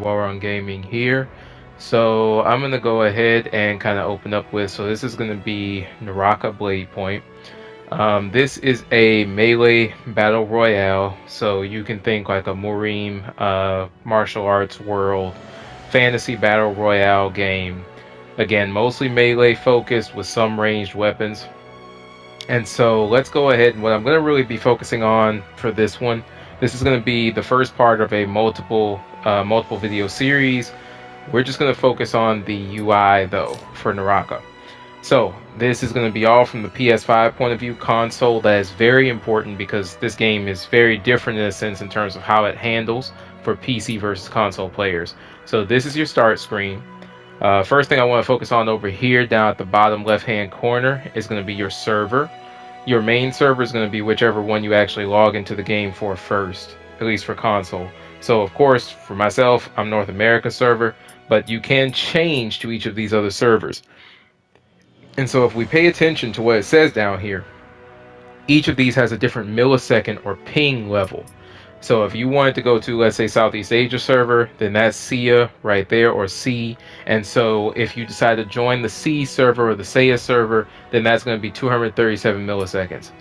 while we're on gaming here. So I'm going to go ahead and kind of open up with, so this is going to be Naraka Bladepoint. This is a melee battle royale, so you can think like a Murim martial arts world fantasy battle royale game. Again, mostly melee focused with some ranged weapons. And so let's go ahead, and what I'm going to really be focusing on for this one, this is going to be the first part of a multiple video series. We're just going to focus on the UI though for Naraka. So this is going to be all from the PS5 point of view. Console, that is very important because this game is very different in a sense in terms of how it handles for PC versus console players. So this is your start screen. First thing I want to focus on over here down at the bottom left hand corner is going to be your server. Your main server is going to be whichever one you actually log into the game for first, at least for console. So of course, for myself, I'm North America server, but you can change to each of these other servers. And so if we pay attention to what it says down here, each of these has a different millisecond or ping level. So if you wanted to go to, let's say, Southeast Asia server, then that's SIA right there, or C. And so if you decide to join the C server or the SEA server, then that's going to be 237 milliseconds.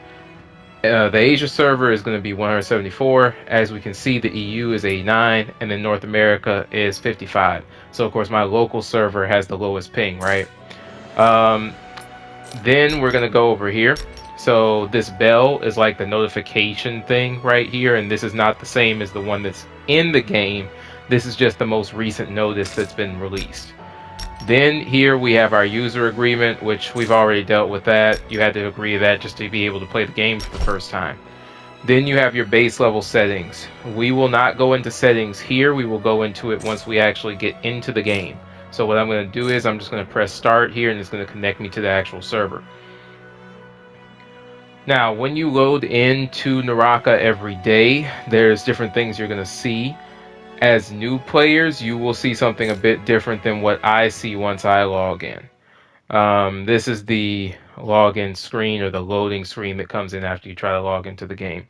The Asia server is going to be 174. As we can see, the EU is 89, and then North America is 55. So of course my local server has the lowest ping, right? Then we're going to go over here. So this bell is like the notification thing right here, and this is not the same as the one that's in the game. This is just the most recent notice that's been released. Then here we have our user agreement, which we've already dealt with that. You had to agree to that just to be able to play the game for the first time. Then you have your base level settings. We will not go into settings here. We will go into it once we actually get into the game. So what I'm going to do is I'm just going to press start here, and it's going to connect me to the actual server. Now, when you load into Naraka every day, there's different things you're going to see. As new players, you will see something a bit different than what I see once I log in. This is the login screen, or the loading screen that comes in after you try to log into the game.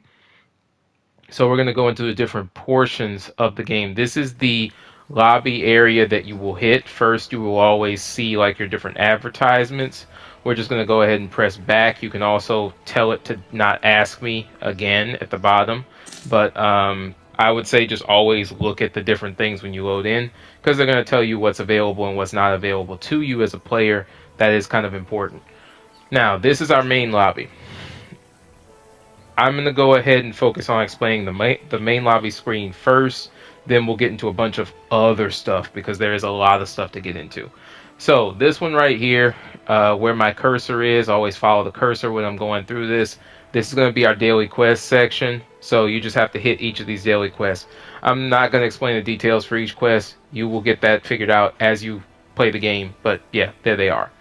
So we're going to go into the different portions of the game. This is the lobby area that you will hit. First, you will always see like your different advertisements. We're just going to go ahead and press back. You can also tell it to not ask me again at the bottom. But I would say just always look at the different things when you load in, because they're going to tell you what's available and what's not available to you as a player. That is kind of important. Now, this is our main lobby. I'm going to go ahead and focus on explaining the main lobby screen first. Then we'll get into a bunch of other stuff because there is a lot of stuff to get into. So this one right here, where my cursor is, always follow the cursor when I'm going through this. This is going to be our daily quest section. So you just have to hit each of these daily quests. I'm not going to explain the details for each quest. You will get that figured out as you play the game. But yeah, there they are.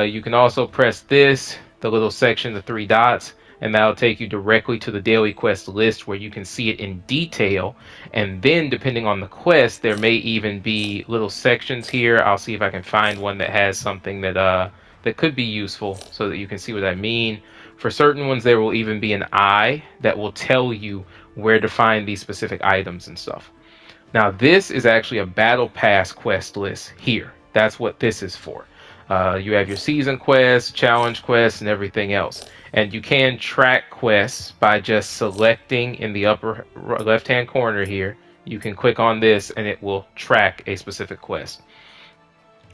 You can also press this, the little section, the 3 dots, and that'll take you directly to the daily quest list where you can see it in detail. And then depending on the quest, there may even be little sections here. I'll see if I can find one that has something that could be useful so that you can see what I mean. For certain ones, there will even be an eye that will tell you where to find these specific items and stuff. Now this is actually a battle pass quest list here. That's what this is for. You have your season quests, challenge quests, and everything else. And you can track quests by just selecting in the upper left-hand corner here. You can click on this and it will track a specific quest.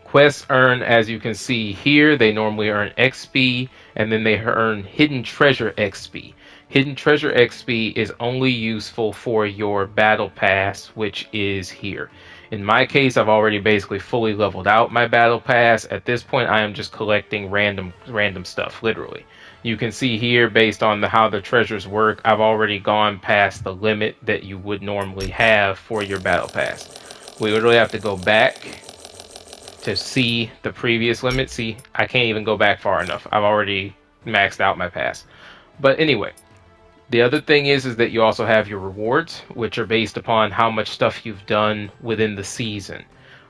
Quests earn, as you can see here, they normally earn XP, and then they earn Hidden Treasure XP. Hidden Treasure XP is only useful for your Battle Pass, which is here. In my case, I've already basically fully leveled out my Battle Pass. At this point, I am just collecting random stuff, literally. You can see here, based on how the treasures work, I've already gone past the limit that you would normally have for your Battle Pass. We literally have to go back to see the previous limit. See, I can't even go back far enough. I've already maxed out my pass. But anyway, the other thing is that you also have your rewards, which are based upon how much stuff you've done within the season.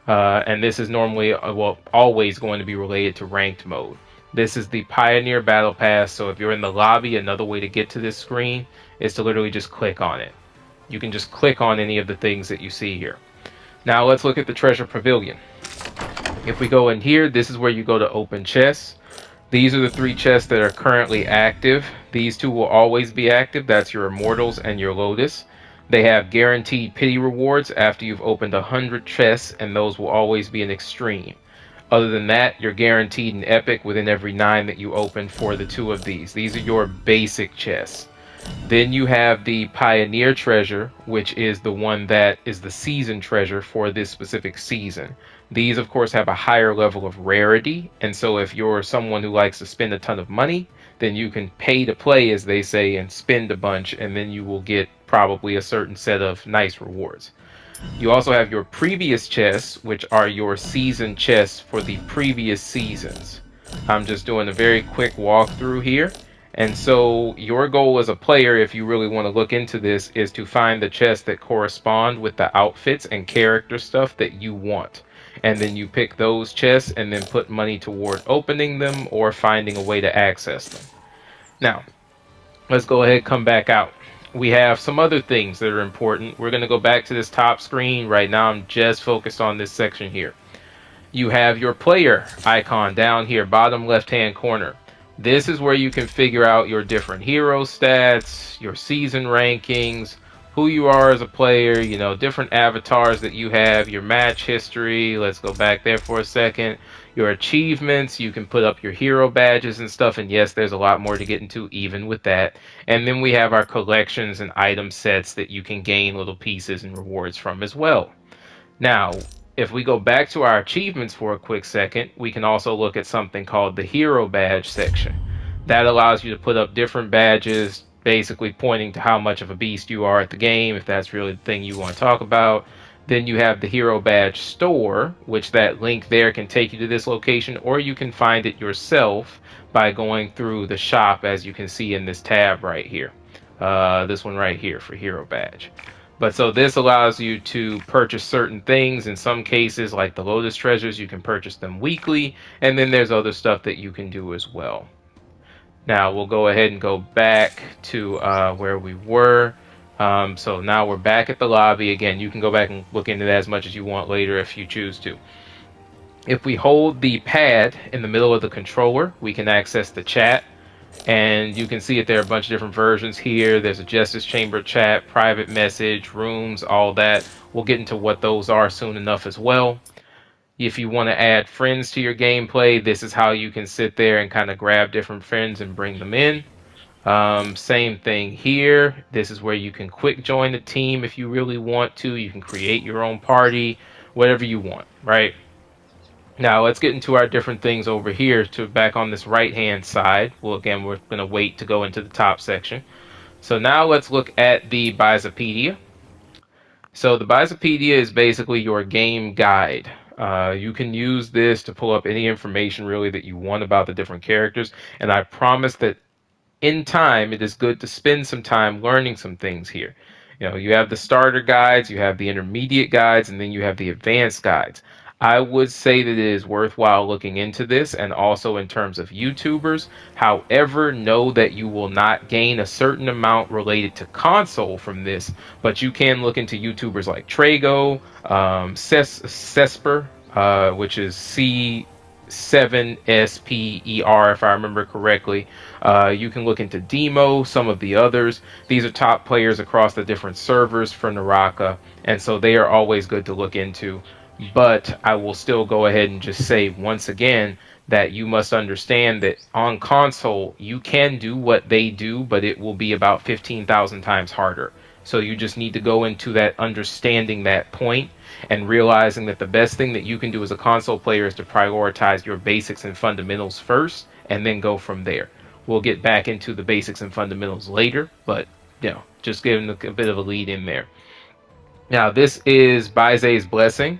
And this is normally, always going to be related to ranked mode. This is the Pioneer Battle Pass, so if you're in the lobby, another way to get to this screen is to literally just click on it. You can just click on any of the things that you see here. Now let's look at the treasure pavilion. If we go in here, this is where you go to open chests. These are the 3 chests that are currently active. These 2 will always be active. That's your Immortals and your Lotus. They have guaranteed pity rewards after you've opened 100 chests, and those will always be an extreme. Other than that, you're guaranteed an epic within every 9 that you open for the 2 of these. These are your basic chests. Then you have the Pioneer treasure, which is the one that is the season treasure for this specific season. These, of course, have a higher level of rarity, and so if you're someone who likes to spend a ton of money, then you can pay to play, as they say, and spend a bunch, and then you will get probably a certain set of nice rewards. You also have your previous chests, which are your season chests for the previous seasons. I'm just doing a very quick walkthrough here. And so your goal as a player, if you really want to look into this, is to find the chests that correspond with the outfits and character stuff that you want. And then you pick those chests and then put money toward opening them or finding a way to access them. Now, let's go ahead and come back out. We have some other things that are important. We're going to go back to this top screen. Right now, I'm just focused on this section here. You have your player icon down here, bottom left-hand corner. This is where you can figure out your different hero stats, your season rankings, who you are as a player, you know, different avatars that you have, your match history. Let's go back there for a second. Your achievements, you can put up your hero badges and stuff, and yes, there's a lot more to get into even with that. And then we have our collections and item sets that you can gain little pieces and rewards from as well. Now, if we go back to our achievements for a quick second, we can also look at something called the hero badge section. That allows you to put up different badges, basically pointing to how much of a beast you are at the game, if that's really the thing you want to talk about. Then you have the hero badge store, which that link there can take you to this location, or you can find it yourself by going through the shop, as you can see in this tab right here. This one right here for hero badge. But so this allows you to purchase certain things. In some cases, like the Lotus treasures, you can purchase them weekly. And then there's other stuff that you can do as well. Now we'll go ahead and go back to where we were. So now we're back at the lobby. Again, you can go back and look into that as much as you want later if you choose to. If we hold the pad in the middle of the controller, we can access the chat. And you can see that there are a bunch of different versions here. There's a Justice Chamber chat, private message, rooms, all that. We'll get into what those are soon enough as well. If you want to add friends to your gameplay, this is how you can sit there and kind of grab different friends and bring them in. Same thing here. This is where you can quick join the team if you really want to. You can create your own party, whatever you want, right? Now let's get into our different things over here to back on this right hand side. Well, again, we're going to wait to go into the top section. So now let's look at the Baizepedia. So the Baizepedia is basically your game guide. You can use this to pull up any information really that you want about the different characters. And I promise that in time, it is good to spend some time learning some things here. You know, you have the starter guides, you have the intermediate guides, and then you have the advanced guides. I would say that it is worthwhile looking into this, and also in terms of YouTubers. However, know that you will not gain a certain amount related to console from this, but you can look into YouTubers like Trago, Cesper, which is C7SPER, if I remember correctly. You can look into Demo, some of the others. These are top players across the different servers for Naraka, and so they are always good to look into. But I will still go ahead and just say once again that you must understand that on console, you can do what they do, but it will be about 15,000 times harder. So you just need to go into that understanding that point and realizing that the best thing that you can do as a console player is to prioritize your basics and fundamentals first and then go from there. We'll get back into the basics and fundamentals later, but you know, just giving a bit of a lead in there. Now this is Baize's Blessing.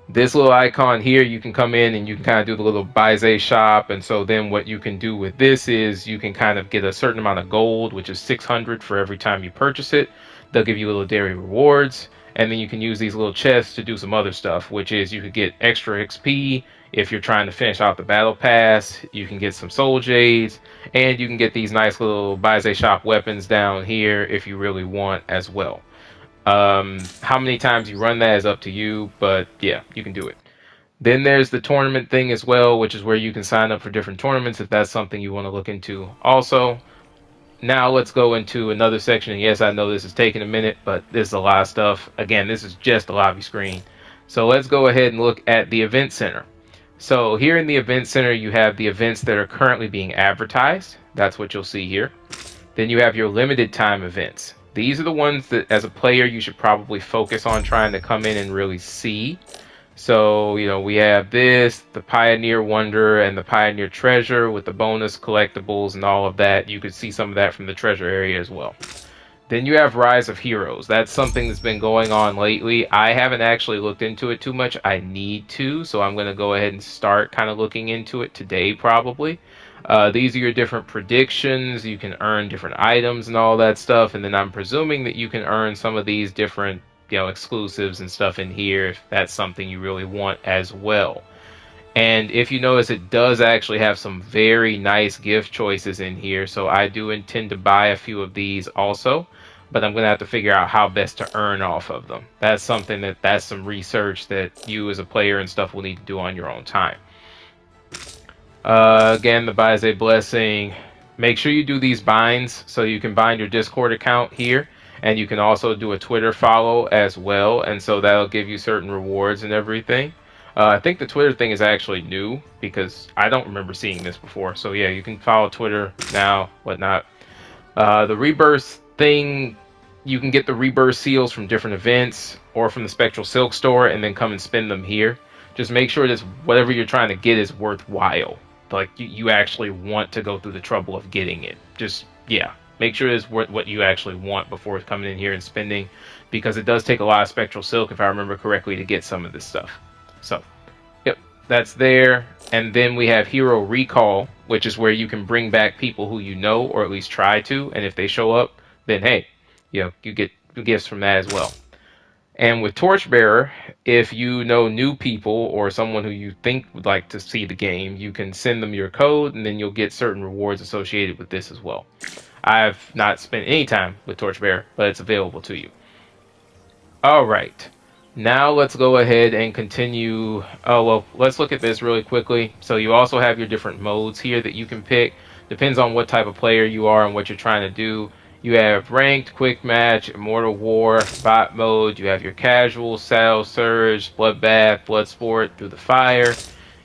This little icon here, you can come in and you can kind of do the little Baize shop. And so then what you can do with this is you can kind of get a certain amount of gold, which is 600 for every time you purchase it. They'll give you little dairy rewards. And then you can use these little chests to do some other stuff, which is you could get extra XP if you're trying to finish out the battle pass. You can get some soul jades, and you can get these nice little Baize shop weapons down here if you really want as well. How many times you run that is up to you, but yeah, you can do it. Then there's the tournament thing as well, which is where you can sign up for different tournaments if that's something you want to look into. Also, now let's go into another section. And yes, I know this is taking a minute, but this is a lot of stuff. Again, this is just the lobby screen. So let's go ahead and look at the event center. So here in the event center, you have the events that are currently being advertised. That's what you'll see here. Then you have your limited time events. These are the ones that as a player you should probably focus on trying to come in and really see. So, you know, we have this, the Pioneer Wonder and the Pioneer Treasure with the bonus collectibles and all of that. You could see some of that from the treasure area as well. Then you have Rise of Heroes. That's something that's been going on lately. I haven't actually looked into it too much. I need to, so I'm going to go ahead and start kind of looking into it today probably. These are your different predictions. You can earn different items and all that stuff. And then I'm presuming that you can earn some of these different, you know, exclusives and stuff in here if that's something you really want as well. And if you notice, it does actually have some very nice gift choices in here. So I do intend to buy a few of these also, but I'm going to have to figure out how best to earn off of them. That's something that's some research that you as a player and stuff will need to do on your own time. Again, the Baize blessing. Make sure you do these binds so you can bind your Discord account here. And you can also do a Twitter follow as well. And so that'll give you certain rewards and everything. I think the Twitter thing is actually new because I don't remember seeing this before. So yeah, you can follow Twitter now, whatnot. The Rebirth thing, you can get the Rebirth seals from different events or from the Spectral Silk store and then come and spend them here. Just make sure that whatever you're trying to get is worthwhile. Like you actually want to go through the trouble of getting it. Just, yeah, make sure it's worth what you actually want before coming in here and spending, because it does take a lot of Spectral Silk, if I remember correctly, to get some of this stuff. So, yep, that's there. And then we have Hero Recall, which is where you can bring back people who you know, or at least try to. And if they show up, then hey, you know, you get gifts from that as well. And with Torchbearer, if you know new people or someone who you think would like to see the game, you can send them your code and then you'll get certain rewards associated with this as well. I've not spent any time with Torchbearer, but it's available to you. Alright, now let's go ahead and continue. Oh, well, let's look at this really quickly. So you also have your different modes here that you can pick. Depends on what type of player you are and what you're trying to do. You have ranked, quick match, immortal war, bot mode. You have your casual, saddle surge, bloodbath, blood sport, through the fire.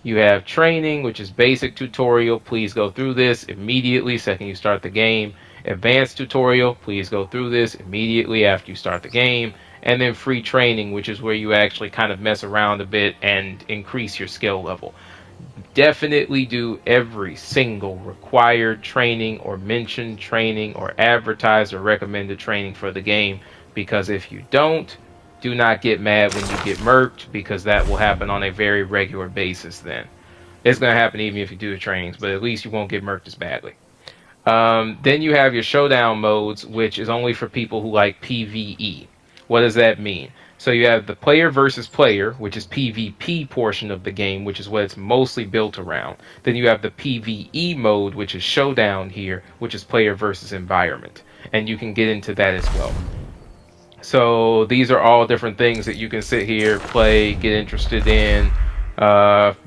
You have training, which is basic tutorial. Please go through this immediately second you start the game. Advanced tutorial. Please go through this immediately after you start the game. And then free training, which is where you actually kind of mess around a bit and increase your skill level. Definitely do every single required training or mentioned training or advertised or recommended training for the game, because if you don't, do not get mad when you get murked, because that will happen on a very regular basis then. It's going to happen even if you do the trainings, but at least you won't get murked as badly. Then you have your showdown modes, which is only for people who like PvE. What does that mean? So you have the player versus player, which is PvP portion of the game, which is what it's mostly built around. Then you have the PvE mode, which is showdown here, which is player versus environment. And you can get into that as well. So these are all different things that you can sit here, play, get interested in.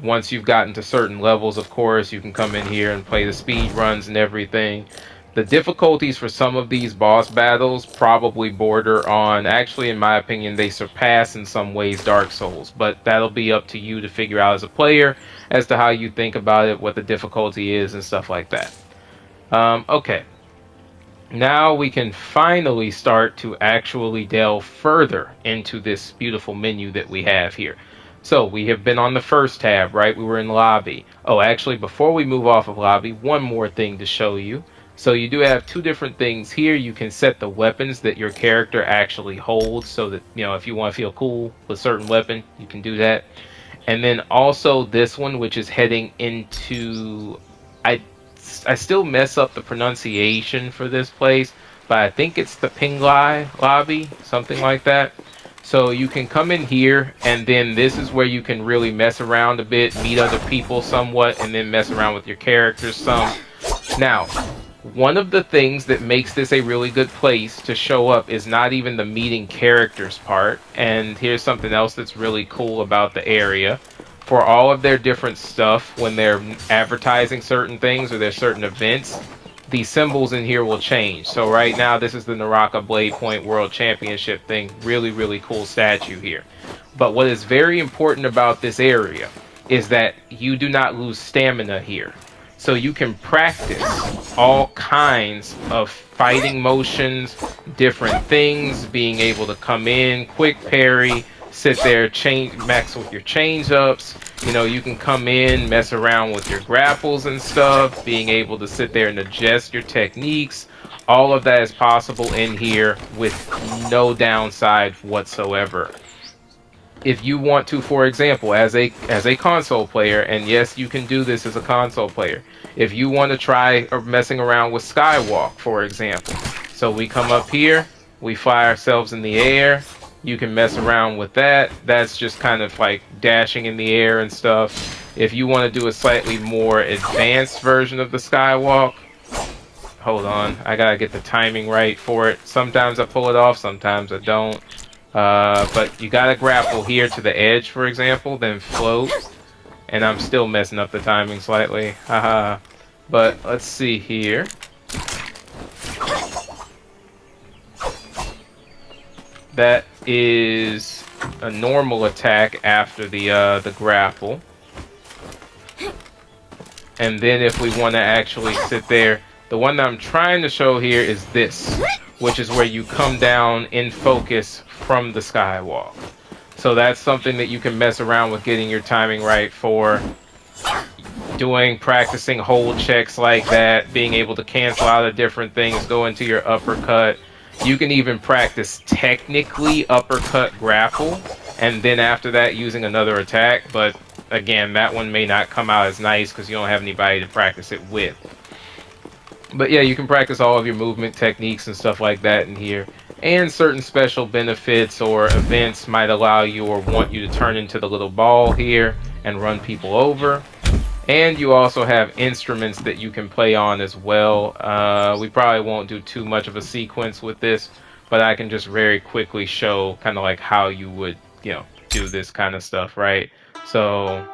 Once you've gotten to certain levels, of course, you can come in here and play the speed runs and everything. The difficulties for some of these boss battles probably border on, actually in my opinion, they surpass in some ways Dark Souls, but that'll be up to you to figure out as a player as to how you think about it, what the difficulty is and stuff like that. Okay, now we can finally start to actually delve further into this beautiful menu that we have here. So we have been on the first tab, right? We were in lobby. Oh, actually, before we move off of lobby, one more thing to show you. So you do have two different things here. You can set the weapons that your character actually holds, so that, you know, if you want to feel cool with a certain weapon, you can do that. And then also this one, which is heading into, I still mess up the pronunciation for this place, but I think it's the Penglai lobby, something like that. So you can come in here, and then this is where you can really mess around a bit, meet other people somewhat, and then mess around with your characters some. Now, One of the things that makes this a really good place to show up is not even the meeting characters part. And here's something else that's really cool about the area. For all of their different stuff, when they're advertising certain things or there's certain events, the symbols in here will change. So right now, this is the Naraka Bladepoint World Championship thing. Really, really cool statue here. But what is very important about this area is that you do not lose stamina here. So you can practice all kinds of fighting motions, different things, being able to come in, quick parry, sit there, max with your change ups. You know, you can come in, mess around with your grapples and stuff, being able to sit there and adjust your techniques. All of that is possible in here with no downside whatsoever. If you want to, for example, as a console player, and yes, you can do this as a console player, if you want to try messing around with Skywalk, for example, so we come up here, we fly ourselves in the air, you can mess around with that. That's just kind of like dashing in the air and stuff. If you want to do a slightly more advanced version of the Skywalk, hold on, I gotta get the timing right for it. Sometimes I pull it off, sometimes I don't. But you gotta grapple here to the edge, for example, then float. And I'm still messing up the timing slightly. Haha. But let's see here. That is a normal attack after the grapple. And then if we want to actually sit there, the one that I'm trying to show here is this, which is where you come down in focus from the skywalk. So that's something that you can mess around with getting your timing right for. Practicing hold checks like that, being able to cancel out of different things, go into your uppercut. You can even practice technically uppercut grapple, and then after that using another attack. But again, that one may not come out as nice because you don't have anybody to practice it with. But yeah, you can practice all of your movement techniques and stuff like that in here. And certain special benefits or events might allow you or want you to turn into the little ball here and run people over. And you also have instruments that you can play on as well. We probably won't do too much of a sequence with this, but I can just very quickly show kind of like how you would, do this kind of stuff, right? So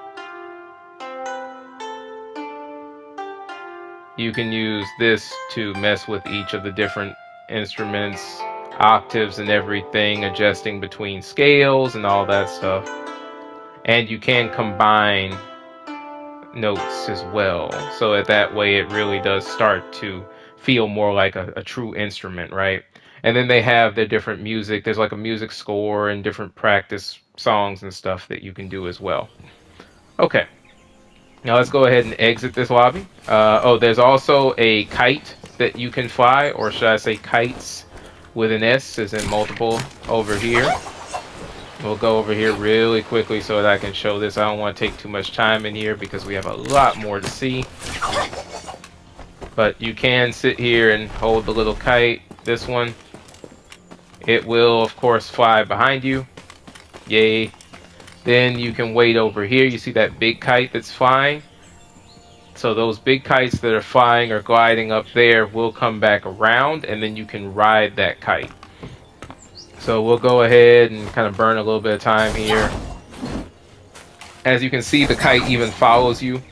you can use this to mess with each of the different instruments, octaves and everything, adjusting between scales and all that stuff. And you can combine notes as well, so that way it really does start to feel more like a true instrument, right? And then they have their different music. There's like a music score and different practice songs and stuff that you can do as well. Okay, now let's go ahead and exit this lobby. Oh, there's also a kite that you can fly, or should I say kites with an S as in multiple over here. We'll go over here really quickly so that I can show this. I don't want to take too much time in here because we have a lot more to see. But you can sit here and hold the little kite, this one. It will, of course, fly behind you. Yay. Then you can wait over here. You see that big kite that's flying? So those big kites that are flying or gliding up there will come back around, and then you can ride that kite. So we'll go ahead and kind of burn a little bit of time here. As you can see, the kite even follows you,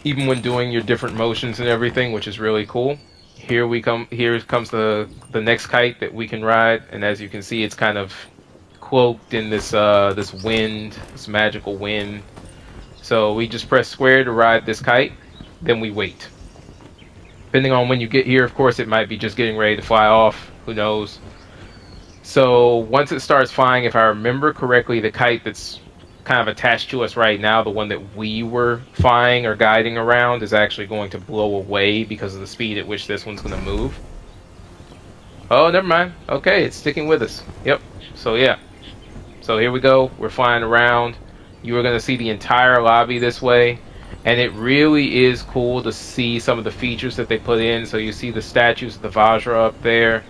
even when doing your different motions and everything, which is really cool. Here comes the next kite that we can ride, and as you can see, it's kind of cloaked in this this wind, this magical wind. So we just press square to ride this kite, then we wait. Depending on when you get here, of course, it might be just getting ready to fly off. Who knows? So once it starts flying, if I remember correctly, the kite that's kind of attached to us right now, the one that we were flying or guiding around, is actually going to blow away because of the speed at which this one's going to move. Oh, never mind. Okay, it's sticking with us. Yep. So yeah. So here we go. We're flying around. You are going to see the entire lobby this way. And it really is cool to see some of the features that they put in. So you see the statues of the Vajra up there.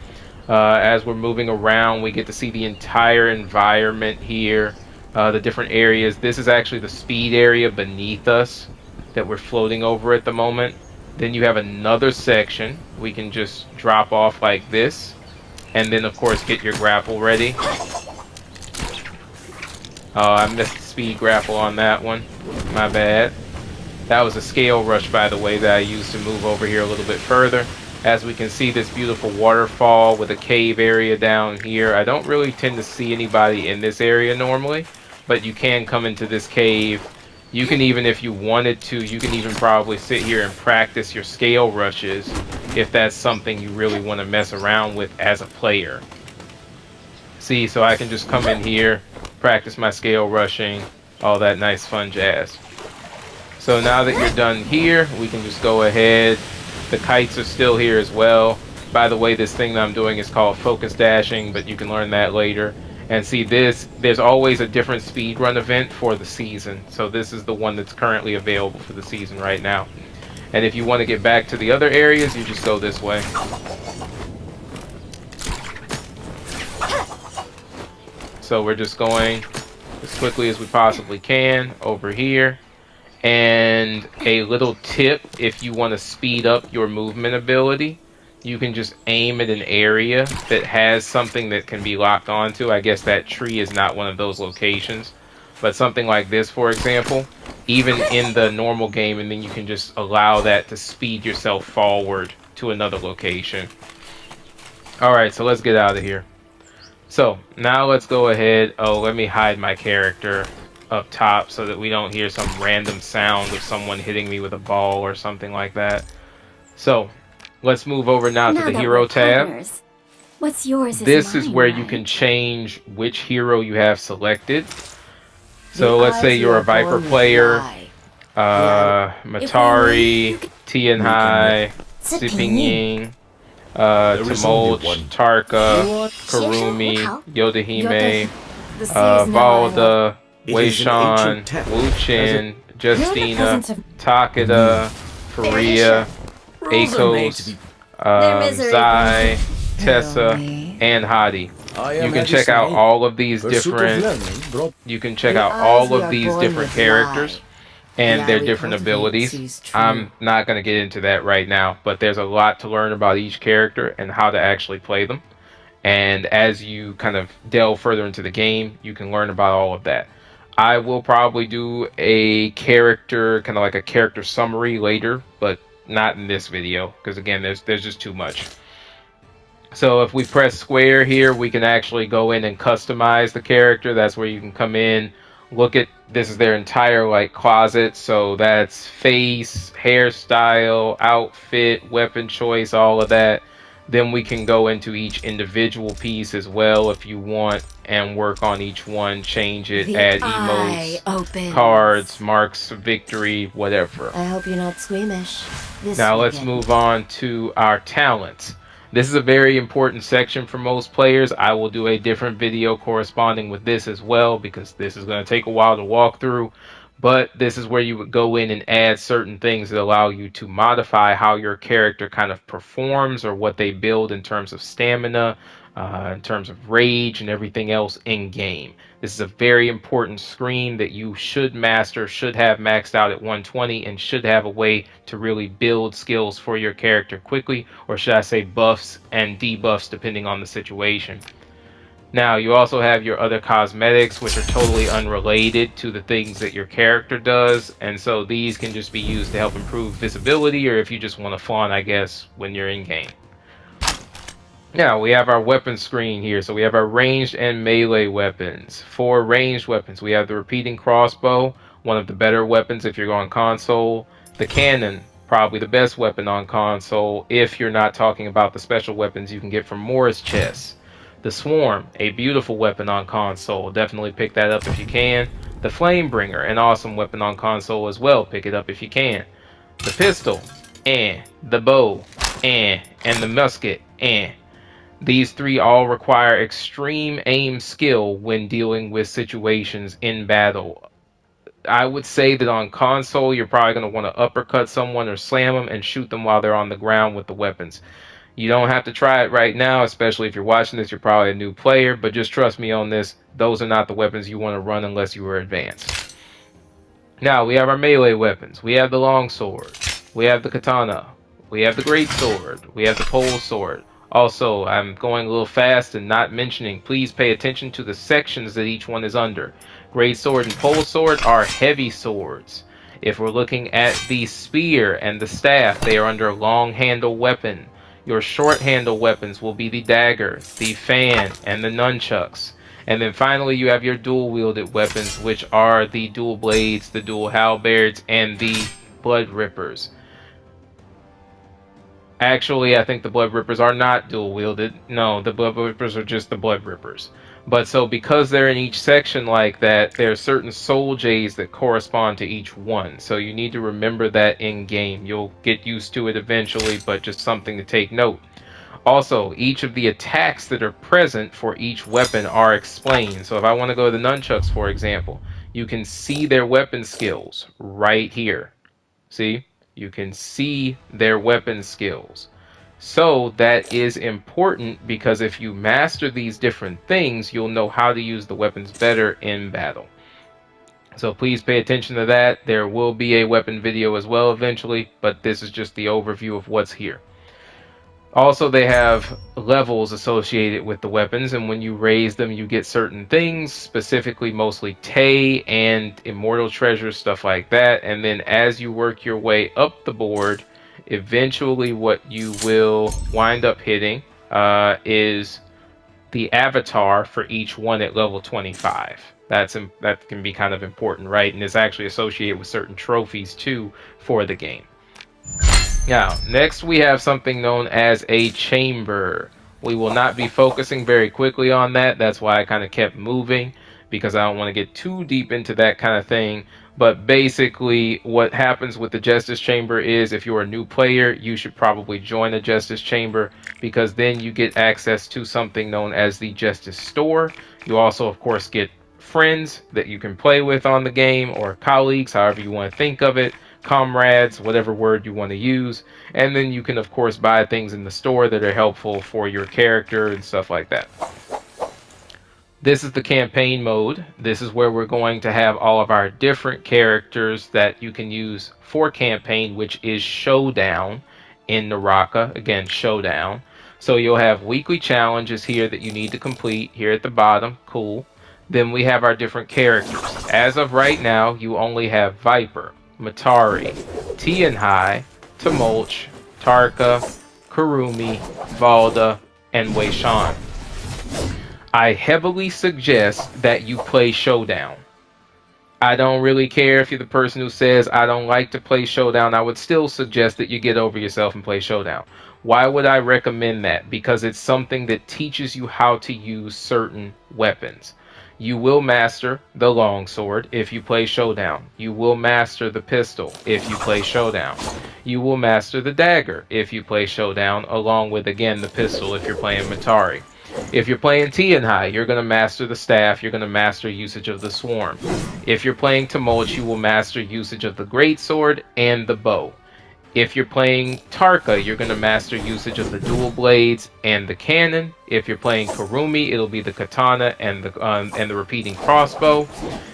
As we're moving around, we get to see the entire environment here, the different areas. This is actually the speed area beneath us that we're floating over at the moment. Then you have another section. We can just drop off like this. And then, of course, get your grapple ready. Oh, I missed the speed grapple on that one. My bad. That was a scale rush, by the way, that I used to move over here a little bit further. As we can see, this beautiful waterfall with a cave area down here. I don't really tend to see anybody in this area normally, but you can come into this cave. You can even, if you wanted to, you can even probably sit here and practice your scale rushes if that's something you really want to mess around with as a player. See, so I can just come in here, practice my scale rushing, all that nice fun jazz. So now that you're done here, we can just go ahead. The kites are still here as well. By the way, this thing that I'm doing is called focus dashing, but you can learn that later. And see this, there's always a different speedrun event for the season. So this is the one that's currently available for the season right now. And if you want to get back to the other areas, you just go this way. So we're just going as quickly as we possibly can over here. And a little tip, if you want to speed up your movement ability, you can just aim at an area that has something that can be locked onto. I guess that tree is not one of those locations, but something like this, for example, even in the normal game, and then you can just allow that to speed yourself forward to another location. Alright, so let's get out of here. So now let's go ahead. Oh, let me hide my character up top so that we don't hear some random sound of someone hitting me with a ball or something like that. So let's move over now to the hero tab. What's yours This is where right? you can change which hero you have selected. So let's say you're a Viper player, Matari, Tianhai, Siping, Tumulch, Tarka, Karumi, Yodahime, Valda, Weishan, Wuchen, Justina, Takeda, Faria, Akos, Zai, Tessa, and Hadi. You can check out all of these different characters and their different abilities. I'm not going to get into that right now, but there's a lot to learn about each character and how to actually play them. And as you kind of delve further into the game, you can learn about all of that. I will probably do a character, kind of like a character summary later, but not in this video, because again, there's just too much. So if we press square here, we can actually go in and customize the character. That's where you can come in, look at, this is their entire like closet. So that's face, hairstyle, outfit, weapon choice, all of that. Then we can go into each individual piece as well if you want and work on each one, change it, add emotes, cards, marks of victory, whatever. I hope you're not squeamish. Now let's move on to our talents. This is a very important section for most players. I will do a different video corresponding with this as well because this is going to take a while to walk through. But this is where you would go in and add certain things that allow you to modify how your character kind of performs or what they build in terms of stamina, in terms of rage and everything else in game. This is a very important screen that you should master, should have maxed out at 120, and should have a way to really build skills for your character quickly, or should I say buffs and debuffs depending on the situation. Now, you also have your other cosmetics, which are totally unrelated to the things that your character does, and so these can just be used to help improve visibility, or if you just want to flaunt, I guess, when you're in game. Now, we have our weapon screen here, so we have our ranged and melee weapons. For ranged weapons, we have the repeating crossbow, one of the better weapons if you're on console. The cannon, probably the best weapon on console, if you're not talking about the special weapons you can get from Morris chests. The Swarm, a beautiful weapon on console. Definitely pick that up if you can. The Flamebringer, an awesome weapon on console as well. Pick it up if you can. The pistol, the bow, and the musket, These three all require extreme aim skill when dealing with situations in battle. I would say that on console, you're probably going to want to uppercut someone or slam them and shoot them while they're on the ground with the weapons. You don't have to try it right now, especially if you're watching this, you're probably a new player, but just trust me on this, those are not the weapons you want to run unless you are advanced. Now, we have our melee weapons. We have the longsword. we have the katana, we have the great sword, we have the pole sword. Also, I'm going a little fast and not mentioning, please pay attention to the sections that each one is under. Great sword and pole sword are heavy swords. If we're looking at the spear and the staff, they are under long handle weapon. Your short handle weapons will be the dagger, the fan, and the nunchucks. And then finally, you have your dual wielded weapons, which are the dual blades, the dual halberds, and the blood rippers. Actually, I think the Blood Rippers are not dual wielded. No, the Blood Rippers are just the Blood Rippers. But so because they're in each section like that, there are certain soul J's that correspond to each one. So you need to remember that in game. You'll get used to it eventually, but just something to take note. Also, each of the attacks that are present for each weapon are explained. So if I want to go to the nunchucks, for example, you can see their weapon skills right here. See? You can see their weapon skills. So that is important because if you master these different things, you'll know how to use the weapons better in battle. So please pay attention to that. There will be a weapon video as well eventually, but this is just the overview of what's here. Also, they have levels associated with the weapons, and when you raise them, you get certain things, specifically mostly Tay and Immortal Treasures, stuff like that. And then as you work your way up the board, eventually what you will wind up hitting is the avatar for each one at level 25. That can be kind of important, right? And it's actually associated with certain trophies too for the game. Now, next we have something known as a chamber. We will not be focusing very quickly on that. That's why I kind of kept moving, because I don't want to get too deep into that kind of thing. But basically, what happens with the Justice Chamber is if you're a new player, you should probably join the Justice Chamber, because then you get access to something known as the Justice Store. You also, of course, get friends that you can play with on the game, or colleagues, however you want to think of it, comrades, whatever word you want to use. And then you can, of course, buy things in the store that are helpful for your character and stuff like that. This is the campaign mode. This is where we're going to have all of our different characters that you can use for campaign, which is Showdown in Naraka. Again, Showdown. So you'll have weekly challenges here that you need to complete here at the bottom. Cool. Then we have our different characters. As of right now, you only have Viper, Matari, Tianhai, Tumulch, Tarka, Kurumi, Valda, and Wei Shan. I heavily suggest that you play Showdown. I don't really care if you're the person who says, I don't like to play Showdown. I would still suggest that you get over yourself and play Showdown. Why would I recommend that? Because it's something that teaches you how to use certain weapons. You will master the longsword if you play Showdown. You will master the pistol if you play Showdown. You will master the dagger if you play Showdown, along with, again, the pistol if you're playing Matari. If you're playing Tianhai, you're going to master the staff, you're going to master usage of the swarm. If you're playing Tumulch, you will master usage of the greatsword and the bow. If you're playing Tarka, you're going to master usage of the dual blades and the cannon. If you're playing Kurumi, it'll be the katana and the repeating crossbow.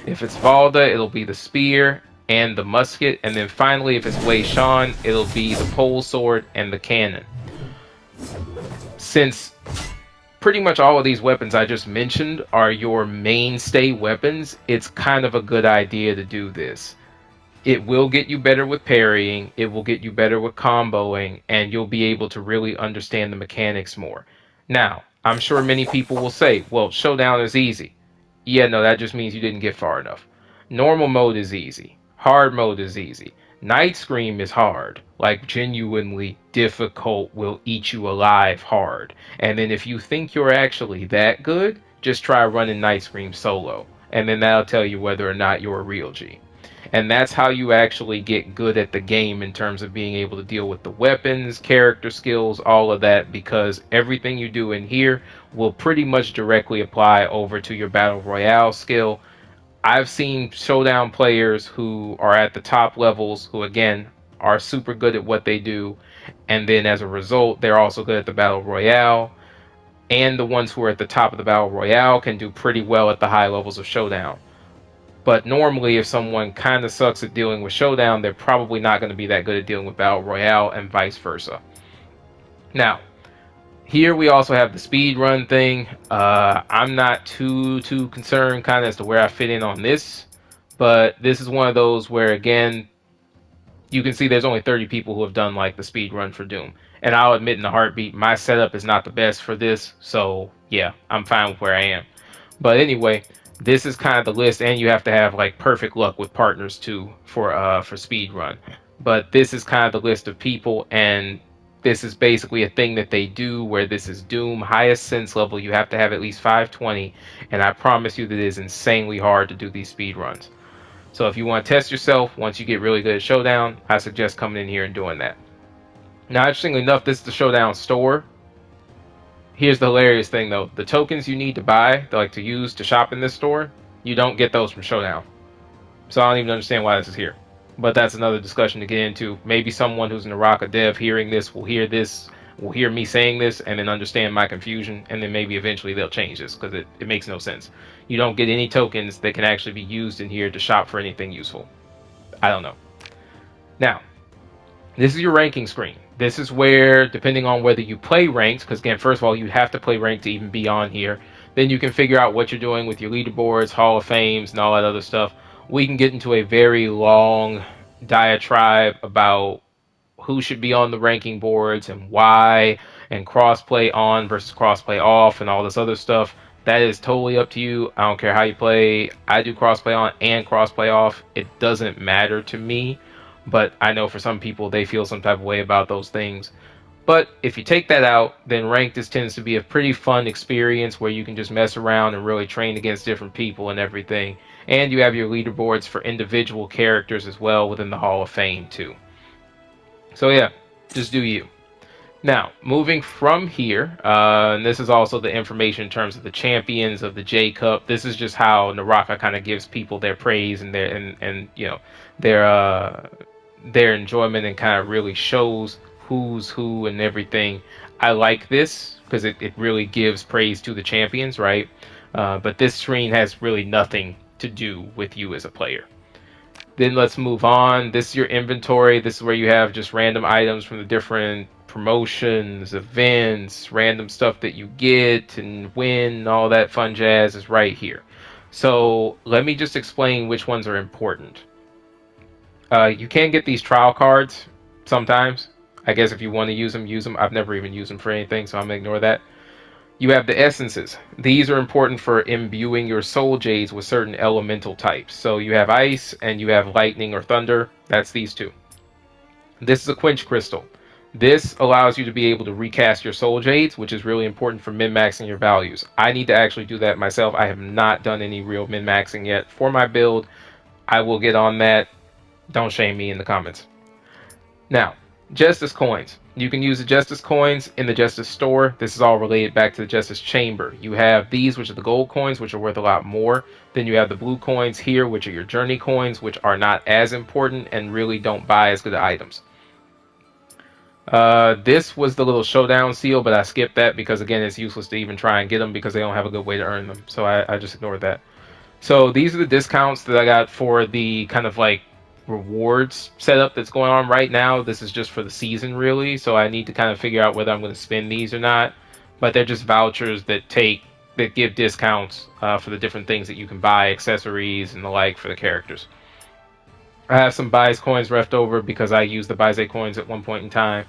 If it's Valda, it'll be the spear and the musket. And then finally, if it's Wei Shan, it'll be the pole sword and the cannon. Since pretty much all of these weapons I just mentioned are your mainstay weapons, it's kind of a good idea to do this. It will get you better with parrying, it will get you better with comboing, and you'll be able to really understand the mechanics more. Now, I'm sure many people will say, well, Showdown is easy. Yeah, no, that just means you didn't get far enough. Normal mode is easy. Hard mode is easy. Night Scream is hard. Like, genuinely difficult, will eat you alive hard. And then if you think you're actually that good, just try running Night Scream solo. And then that'll tell you whether or not you're a real G. And that's how you actually get good at the game in terms of being able to deal with the weapons, character skills, all of that, because everything you do in here will pretty much directly apply over to your Battle Royale skill. I've seen Showdown players who are at the top levels who, again, are super good at what they do, and then as a result, they're also good at the Battle Royale. And the ones who are at the top of the Battle Royale can do pretty well at the high levels of Showdown. But normally, if someone kind of sucks at dealing with Showdown, they're probably not going to be that good at dealing with Battle Royale, and vice versa. Now, here we also have the speed run thing. I'm not too concerned kind of as to where I fit in on this, but this is one of those where, again, you can see there's only 30 people who have done like the speed run for Doom. And I'll admit in a heartbeat, my setup is not the best for this, so yeah, I'm fine with where I am. But anyway, this is kind of the list, and you have to have like perfect luck with partners too for speed run. But this is kind of the list of people, and this is basically a thing that they do where this is Doom highest sense level. You have to have at least 520, and I promise you that it is insanely hard to do these speed runs. So if you want to test yourself once you get really good at Showdown, I suggest coming in here and doing that. Now, interestingly enough, this is the Showdown store. Here's the hilarious thing though. The tokens you need to buy, like to use to shop in this store, you don't get those from Showdown. So I don't even understand why this is here. But that's another discussion to get into. Maybe someone who's an Naraka dev hearing this, will hear me saying this, and then understand my confusion, and then maybe eventually they'll change this, because it makes no sense. You don't get any tokens that can actually be used in here to shop for anything useful. I don't know. Now, this is your ranking screen. This is where, depending on whether you play ranked, because again, first of all, you have to play ranked to even be on here. Then you can figure out what you're doing with your leaderboards, Hall of Fames, and all that other stuff. We can get into a very long diatribe about who should be on the ranking boards and why, and crossplay on versus crossplay off, and all this other stuff. That is totally up to you. I don't care how you play. I do crossplay on and crossplay off. It doesn't matter to me, but I know for some people they feel some type of way about those things. But if you take that out, then ranked just tends to be a pretty fun experience where you can just mess around and really train against different people and everything. And you have your leaderboards for individual characters as well within the Hall of Fame too. So yeah, just do you. Now, moving from here, and this is also the information in terms of the champions of the J Cup. This is just how Naraka kind of gives people their praise and and you know their enjoyment, and kind of really shows who's who and everything. I like this because it really gives praise to the champions, right? But this screen has really nothing to do with you as a player. Then let's move on. This is your inventory. This is where you have just random items from the different promotions, events, random stuff that you get and win, all that fun jazz is right here. So let me just explain which ones are important. You can get these trial cards sometimes. I guess if you want to use them, use them. I've never even used them for anything, so I'm going to ignore that. You have the essences. These are important for imbuing your soul jades with certain elemental types. So you have ice and you have lightning or thunder. That's these two. This is a quench crystal. This allows you to be able to recast your soul jades, which is really important for min-maxing your values. I need to actually do that myself. I have not done any real min-maxing yet for my build. I will get on that. Don't shame me in the comments. Now, Justice coins. You can use the Justice coins in the Justice store. This is all related back to the Justice chamber. You have these, which are the gold coins, which are worth a lot more. Then you have the blue coins here, which are your journey coins, which are not as important and really don't buy as good items. This was the little showdown seal, but I skipped that because again, it's useless to even try and get them because they don't have a good way to earn them. So I just ignored that. So these are the discounts that I got for the kind of like rewards setup that's going on right now. This is just for the season really, so I need to kind of figure out whether I'm going to spend these or not. But they're just vouchers that give discounts for the different things that you can buy, accessories and the like for the characters. I have some Baize coins left over because I used the Baize coins at one point in time.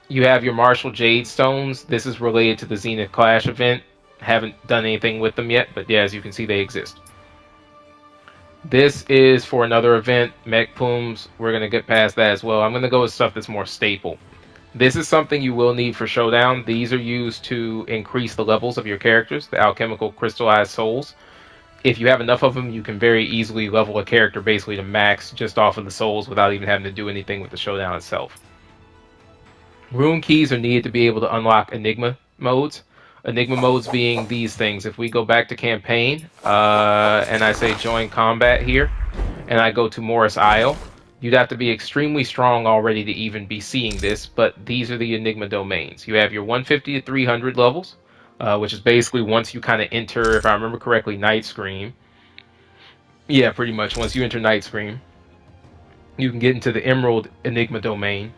You have your Martial Jade Stones. This is related to the Zenith Clash event. Haven't done anything with them yet, but yeah, as you can see, they exist. This is for another event, Mech Plumes. We're going to get past that as well. I'm going to go with stuff that's more staple. This is something you will need for Showdown. These are used to increase the levels of your characters, the alchemical crystallized souls. If you have enough of them, you can very easily level a character basically to max just off of the souls without even having to do anything with the Showdown itself. Rune keys are needed to be able to unlock Enigma modes. Enigma modes being these things. If we go back to campaign and I say join combat here and I go to Morris Isle, you'd have to be extremely strong already to even be seeing this, but these are the Enigma domains. You have your 150 to 300 levels, which is basically once you kind of enter, if I remember correctly, Night Scream. Yeah, pretty much. Once you enter Night Scream, you can get into the Emerald Enigma domain.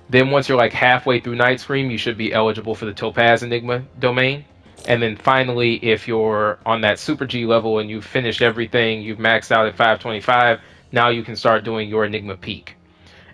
Then once you're like halfway through Night Scream, you should be eligible for the Topaz Enigma domain. And then finally, if you're on that Super G level and you've finished everything, you've maxed out at 525, now you can start doing your Enigma Peak.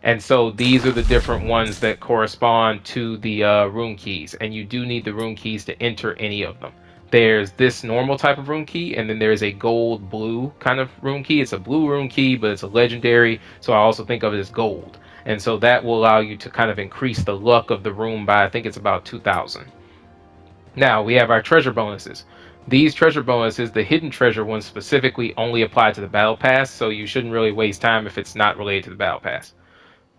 And so these are the different ones that correspond to the rune keys. And you do need the rune keys to enter any of them. There's this normal type of rune key, and then there's a gold blue kind of rune key. It's a blue rune key, but it's a legendary, so I also think of it as gold. And so that will allow you to kind of increase the luck of the rune by, I think it's about 2,000. Now we have our treasure bonuses. These treasure bonuses, the hidden treasure ones specifically, only apply to the battle pass, so you shouldn't really waste time if it's not related to the battle pass.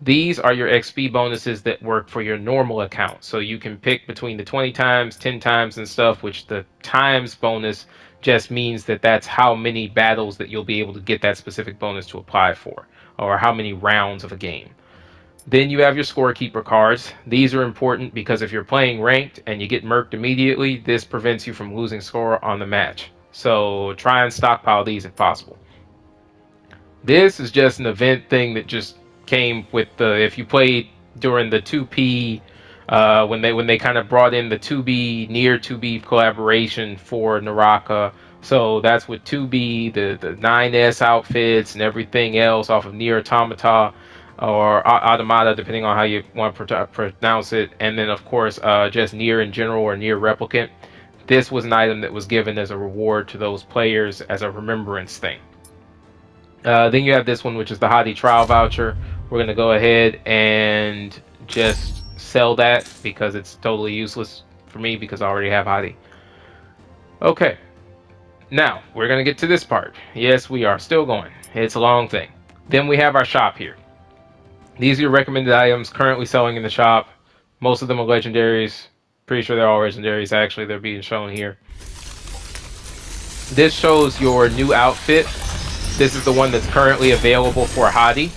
These are your XP bonuses that work for your normal account. So you can pick between the 20 times, 10 times, and stuff, which the times bonus just means that that's how many battles that you'll be able to get that specific bonus to apply for, or how many rounds of a game. Then you have your scorekeeper cards. These are important because if you're playing ranked and you get murked immediately, this prevents you from losing score on the match. So try and stockpile these if possible. This is just an event thing that just came with the, if you played during the 2P when they kind of brought in the 2B near 2B collaboration for Naraka. So that's with 2B, the 9S outfits and everything else off of Near Automata or Automata, depending on how you want to pronounce it. And then of course just Near in general or Near Replicant. This was an item that was given as a reward to those players as a remembrance thing. Then you have this one, which is the Hadi trial voucher. We're going to go ahead and just sell that because it's totally useless for me because I already have Hadi. Okay, now we're going to get to this part. Yes, we are still going. It's a long thing. Then we have our shop here. These are your recommended items currently selling in the shop. Most of them are legendaries. Pretty sure they're all legendaries, actually. They're being shown here. This shows your new outfit. This is the one that's currently available for Hadi.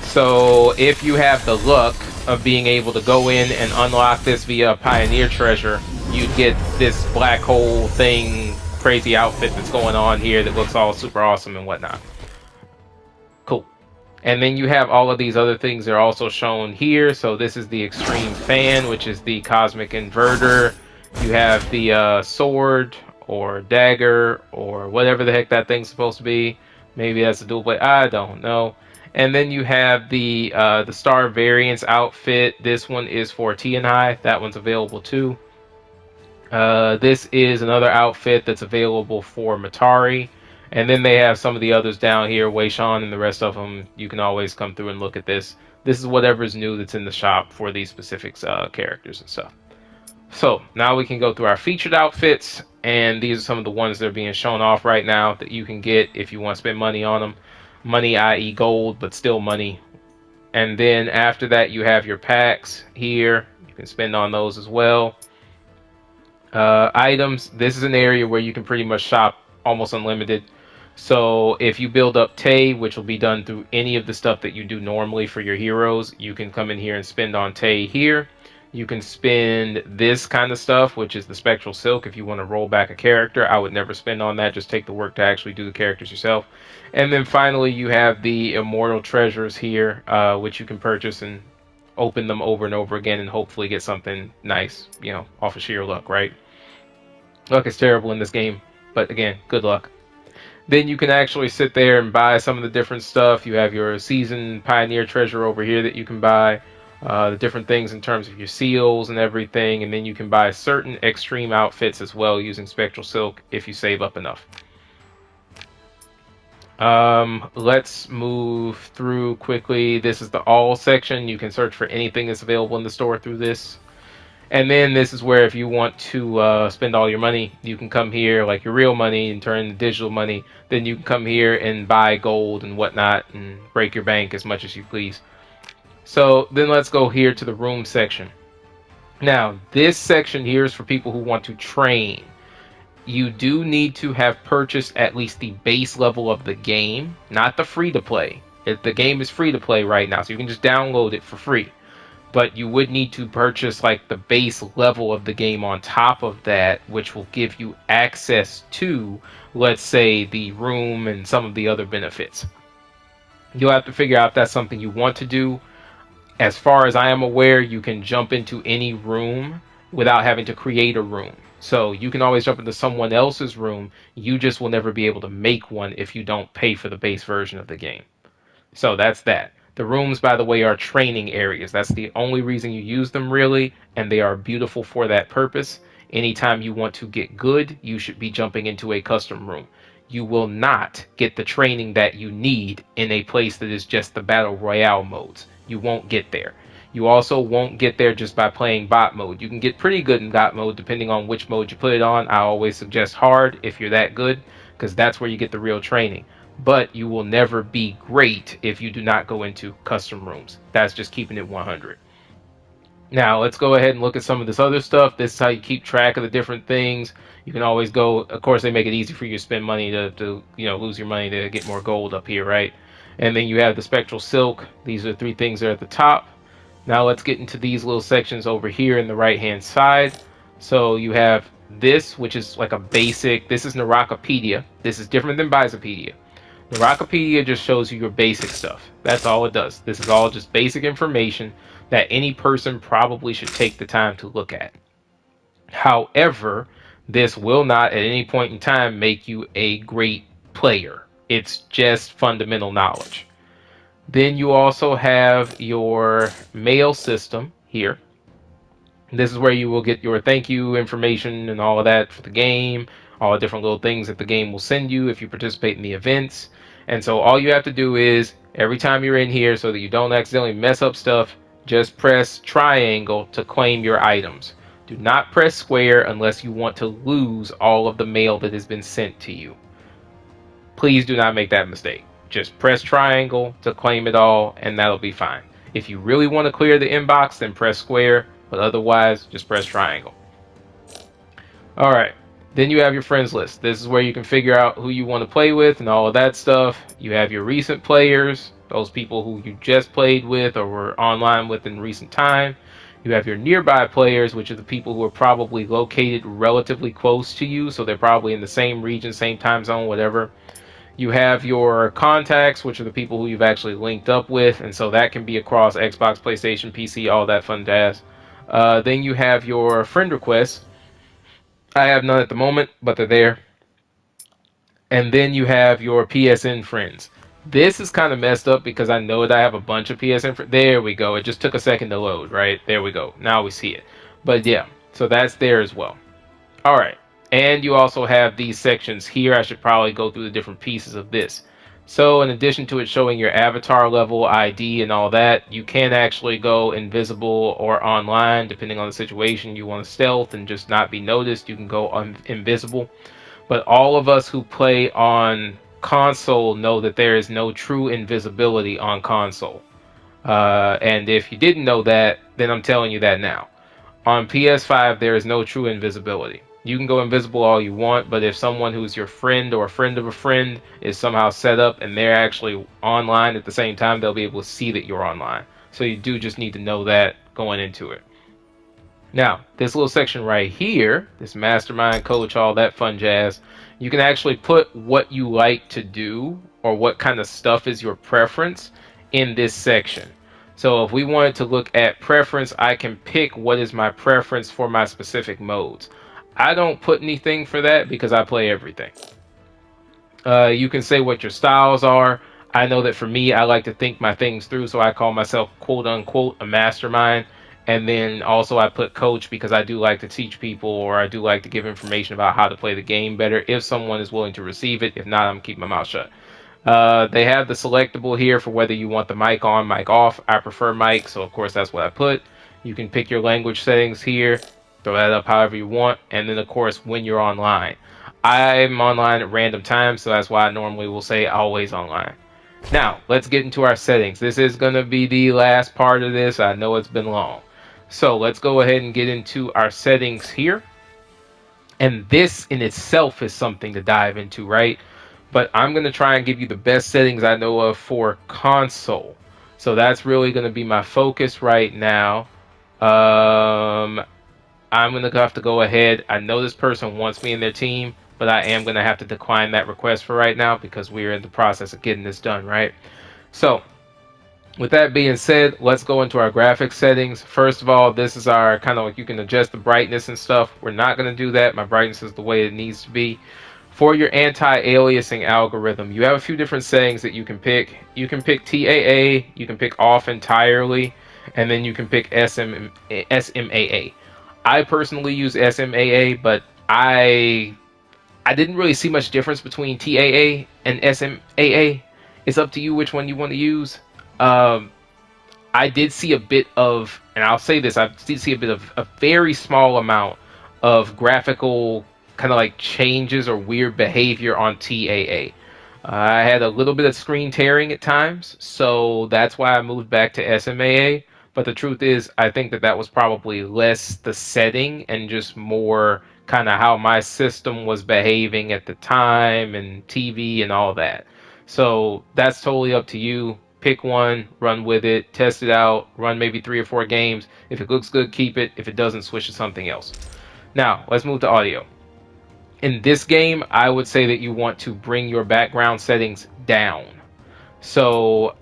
So if you have the luck of being able to go in and unlock this via Pioneer Treasure, you'd get this black hole thing, crazy outfit that's going on here that looks all super awesome and whatnot. Cool. And then you have all of these other things that are also shown here. So this is the Extreme Fan, which is the Cosmic Inverter. You have the sword or dagger or whatever the heck that thing's supposed to be. Maybe that's a dual blade. I don't know. And then you have the Star Variance outfit. This one is for Tianhai. That one's available too. This is another outfit that's available for Matari. And then they have some of the others down here, Weishan and the rest of them. You can always come through and look at this. This is whatever's new that's in the shop for these specific characters and stuff. So now we can go through our featured outfits, and these are some of the ones that are being shown off right now that you can get if you want to spend money on them. Money, i.e. gold, but still money. And then after that, you have your packs here. You can spend on those as well. Items. This is an area where you can pretty much shop almost unlimited. So if you build up Tay, which will be done through any of the stuff that you do normally for your heroes, you can come in here and spend on Tay here. You can spend this kind of stuff, which is the Spectral Silk, if you want to roll back a character. I would never spend on that. Just take the work to actually do the characters yourself. And then finally, you have the Immortal Treasures here, which you can purchase and open them over and over again and hopefully get something nice, you know, off of sheer luck, right? Luck is terrible in this game, but again, good luck. Then you can actually sit there and buy some of the different stuff. You have your Season Pioneer Treasure over here that you can buy. The different things in terms of your seals and everything. And then you can buy certain extreme outfits as well using Spectral Silk if you save up enough. Let's move through quickly. This is the all section. You can search for anything that's available in the store through this. And then this is where if you want to spend all your money, you can come here, like your real money, and turn into digital money. Then you can come here and buy gold and whatnot and break your bank as much as you please. So then let's go here to the room section. Now, this section here is for people who want to train. You do need to have purchased at least the base level of the game, not the free-to-play. The game is free-to-play right now, so you can just download it for free. but you would need to purchase like the base level of the game on top of that, which will give you access to, let's say, the room and some of the other benefits. You'll have to figure out if that's something you want to do. As far as I am aware, you can jump into any room without having to create a room. So you can always jump into someone else's room. You just will never be able to make one if you don't pay for the base version of the game. So that's that. The rooms, by the way, are training areas. That's the only reason you use them, really, and they are beautiful for that purpose. Anytime you want to get good, you should be jumping into a custom room. You will not get the training that you need in a place that is just the battle royale modes. You won't get there. You also won't get there just by playing bot mode. You can get pretty good in bot mode depending on which mode you put it on. I always suggest hard if you're that good, because that's where you get the real training. But you will never be great if you do not go into custom rooms. That's just keeping it 100. Now, let's go ahead and look at some of this other stuff. This is how you keep track of the different things. You can always go, of course, they make it easy for you to spend money to lose your money to get more gold up here, right? And then you have the spectral silk. These are three things that are at the top. Now let's get into these little sections over here in the right hand side. So you have this, which is like a basic, this is Narakapedia. This is different than Baizepedia. Narakapedia just shows you your basic stuff. That's all it does. This is all just basic information that any person probably should take the time to look at. However, this will not at any point in time make you a great player. It's just fundamental knowledge. Then you also have your mail system here. This is where you will get your thank you information and all of that for the game, all the different little things that the game will send you if you participate in the events. And so all you have to do is every time you're in here, so that you don't accidentally mess up stuff, just press triangle to claim your items. Do not press square unless you want to lose all of the mail that has been sent to you. Please do not make that mistake. Just press triangle to claim it all, and that'll be fine. If you really want to clear the inbox, then press square, but otherwise, just press triangle. Alright, then you have your friends list. This is where you can figure out who you want to play with and all of that stuff. You have your recent players, those people who you just played with or were online with in recent time. You have your nearby players, which are the people who are probably located relatively close to you, so they're probably in the same region, same time zone, whatever. You have your contacts, which are the people who you've actually linked up with, and so that can be across Xbox, PlayStation, PC, all that fun jazz. Then you have your friend requests. I have none at the moment, but they're there. And then you have your PSN friends. This is kind of messed up because I know that I have a bunch of PSN friends. There we go. It just took a second to load, right? There we go. Now we see it. But yeah, so that's there as well. All right. And you also have these sections here. I should probably go through the different pieces of this. So in addition to it showing your avatar level, ID, and all that, you can actually go invisible or online, depending on the situation. You want to stealth and just not be noticed, you can go invisible. But all of us who play on console know that there is no true invisibility on console. And if you didn't know that, then I'm telling you that now. On PS5, there is no true invisibility. You can go invisible all you want, but if someone who's your friend or a friend of a friend is somehow set up and they're actually online at the same time, they'll be able to see that you're online. So you do just need to know that going into it. Now, this little section right here, this mastermind, coach, all that fun jazz, you can actually put what you like to do or what kind of stuff is your preference in this section. So if we wanted to look at preference, I can pick what is my preference for my specific modes. I don't put anything for that because I play everything. You can say what your styles are. I know that for me, I like to think my things through, so I call myself quote unquote a mastermind. And then also I put coach because I do like to teach people, or I do like to give information about how to play the game better if someone is willing to receive it. If not, I'm keeping my mouth shut. They have the selectable here for whether you want the mic on, mic off. I prefer mic, so of course that's what I put. You can pick your language settings here, throw that up however you want, and then of course when you're online. I'm online at random times, so that's why I normally will say always online. Now, let's get into our settings. This is going to be the last part of this. I know it's been long. So let's go ahead and get into our settings here. And this in itself is something to dive into, right? But I'm going to try and give you the best settings I know of for console. So that's really going to be my focus right now. Um, I'm going to have to go ahead. I know this person wants me in their team, but I am going to have to decline that request for right now because we're in the process of getting this done, right? So with that being said, let's go into our graphics settings. First of all, this is our kind of like you can adjust the brightness and stuff. We're not going to do that. My brightness is the way it needs to be. For your anti-aliasing algorithm, you have a few different settings that you can pick. You can pick TAA, you can pick off entirely, and then you can pick SMAA. I personally use SMAA, but I didn't really see much difference between TAA and SMAA. It's up to you which one you want to use. Um, I did see a bit of, and I'll say this, I did see a bit of a very small amount of graphical kind of like changes or weird behavior on TAA. I had a little bit of screen tearing at times, so that's why I moved back to SMAA. But the truth is, I think that that was probably less the setting and just more kind of how my system was behaving at the time and TV and all that. So that's totally up to you. Pick one, run with it, test it out, run maybe 3 or 4 games. If it looks good, keep it. If it doesn't, switch to something else. Now, let's move to audio. In this game, I would say that you want to bring your background settings down. So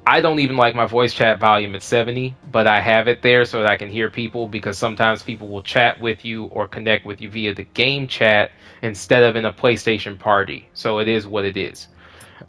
I don't even like my voice chat volume at 70, but I have it there so that I can hear people because sometimes people will chat with you or connect with you via the game chat instead of in a PlayStation party. So it is what it is.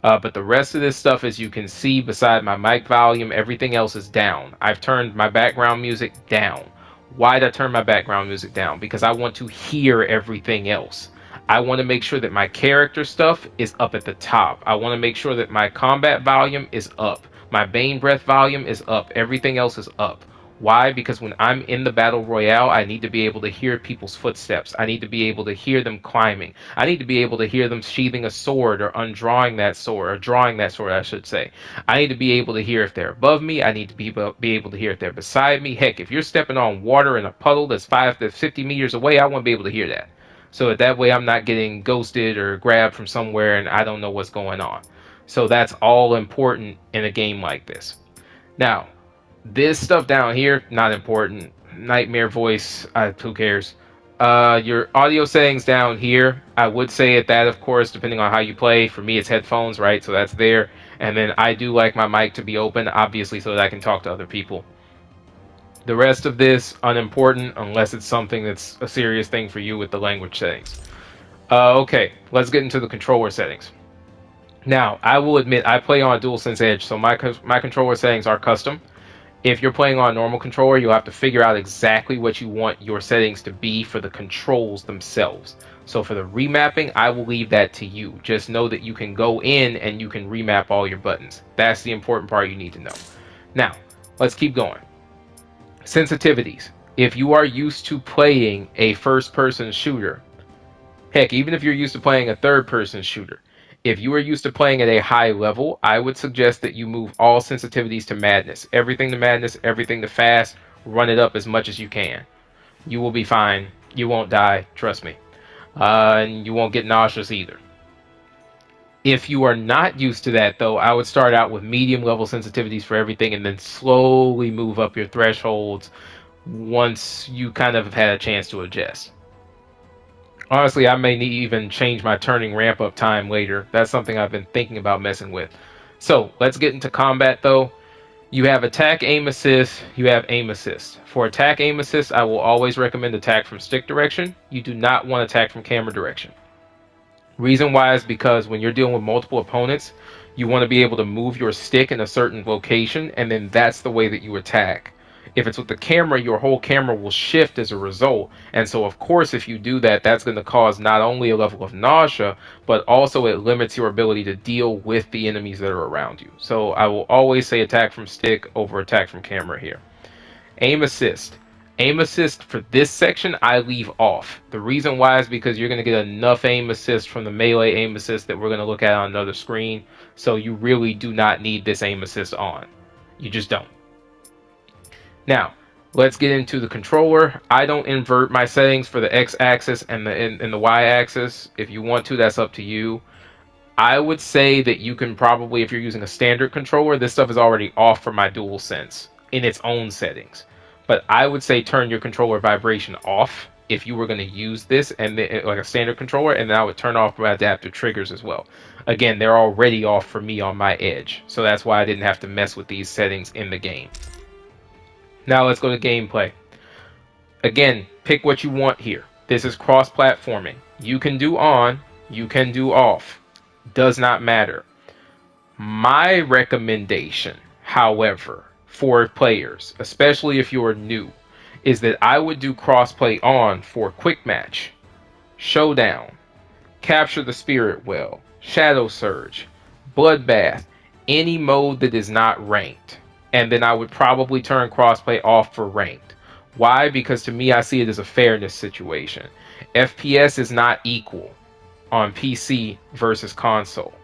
But the rest of this stuff, as you can see, beside my mic volume, everything else is down. I've turned my background music down. Why did I turn my background music down? Because I want to hear everything else. I want to make sure that my character stuff is up at the top. I want to make sure that my combat volume is up. My Bane Breath volume is up. Everything else is up. Why? Because when I'm in the battle royale, I need to be able to hear people's footsteps. I need to be able to hear them climbing. I need to be able to hear them sheathing a sword or undrawing that sword, or drawing that sword, I should say. I need to be able to hear if they're above me. I need to be able to hear if they're beside me. Heck, if you're stepping on water in a puddle that's 5 to 50 meters away, I want to be able to hear that. So that way I'm not getting ghosted or grabbed from somewhere and I don't know what's going on. So that's all important in a game like this. Now, this stuff down here, not important. Nightmare voice, who cares? Your audio settings down here, I would say at that, of course, depending on how you play. For me, it's headphones, right? So that's there. And then I do like my mic to be open, obviously, so that I can talk to other people. The rest of this, unimportant, unless it's something that's a serious thing for you with the language settings. Okay, let's get into the controller settings. Now, I will admit, I play on a DualSense Edge, so my controller settings are custom. If you're playing on a normal controller, you'll have to figure out exactly what you want your settings to be for the controls themselves. So for the remapping, I will leave that to you. Just know that you can go in and you can remap all your buttons. That's the important part you need to know. Now, let's keep going. Sensitivities. If you are used to playing a first-person shooter, heck, even if you're used to playing a third-person shooter, if you are used to playing at a high level, I would suggest that you move all sensitivities to madness. Everything to madness, everything to fast, run it up as much as you can. You will be fine. You won't die, trust me. And you won't get nauseous either. If you are not used to that, though, I would start out with medium level sensitivities for everything and then slowly move up your thresholds once you kind of have had a chance to adjust. Honestly, I may need even change my turning ramp up time later. That's something I've been thinking about messing with. So let's get into combat though. You have attack, aim, assist. You have aim assist. For attack, aim, assist, I will always recommend attack from stick direction. You do not want attack from camera direction. Reason why is because when you're dealing with multiple opponents, you want to be able to move your stick in a certain location, and then that's the way that you attack. If it's with the camera, your whole camera will shift as a result. And so, of course, if you do that, that's going to cause not only a level of nausea, but also it limits your ability to deal with the enemies that are around you. So I will always say attack from stick over attack from camera here. Aim assist. Aim assist for this section, I leave off. The reason why is because you're going to get enough aim assist from the melee aim assist that we're going to look at on another screen. So you really do not need this aim assist on. You just don't. Now, let's get into the controller. I don't invert my settings for the X-axis and the Y-axis. If you want to, that's up to you. I would say that you can probably, if you're using a standard controller, this stuff is already off for my DualSense in its own settings. But I would say turn your controller vibration off if you were going to use this and like a standard controller, and then I would turn off my adaptive triggers as well. Again, they're already off for me on my Edge, so that's why I didn't have to mess with these settings in the game. Now let's go to gameplay. Again, pick what you want here. This is cross-platforming. You can do on, you can do off. Does not matter. My recommendation, however, for players, especially if you're new, is that I would do crossplay on for quick match, showdown, capture the spirit well, shadow surge, bloodbath, any mode that is not ranked. And then I would probably turn crossplay off for ranked. Why? Because to me, I see it as a fairness situation. FPS is not equal on PC versus console.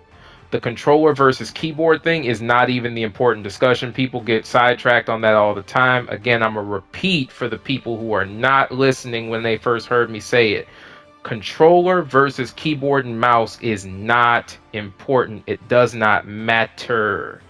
The controller versus keyboard thing is not even the important discussion. People get sidetracked on that all the time. Again, I'm a repeat for the people who are not listening when they first heard me say it. Controller versus keyboard and mouse is not important. It does not matter.